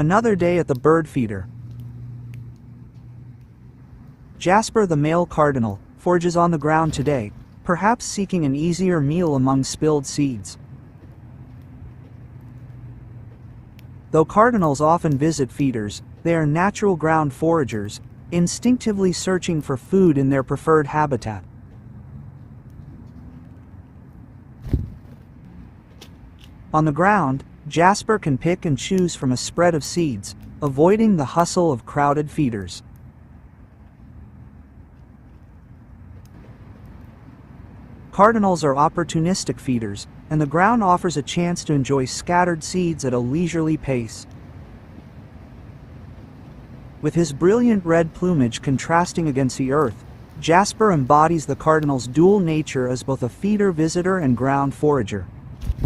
Another day at the bird feeder. Jasper the male cardinal forages on the ground today, perhaps seeking an easier meal among spilled seeds. Though cardinals often visit feeders, they are natural ground foragers, instinctively searching for food in their preferred habitat. On the ground, Jasper can pick and choose from a spread of seeds, avoiding the hustle of crowded feeders. Cardinals are opportunistic feeders, and the ground offers a chance to enjoy scattered seeds at a leisurely pace. With his brilliant red plumage contrasting against the earth, Jasper embodies the cardinal's dual nature as both a feeder visitor and ground forager.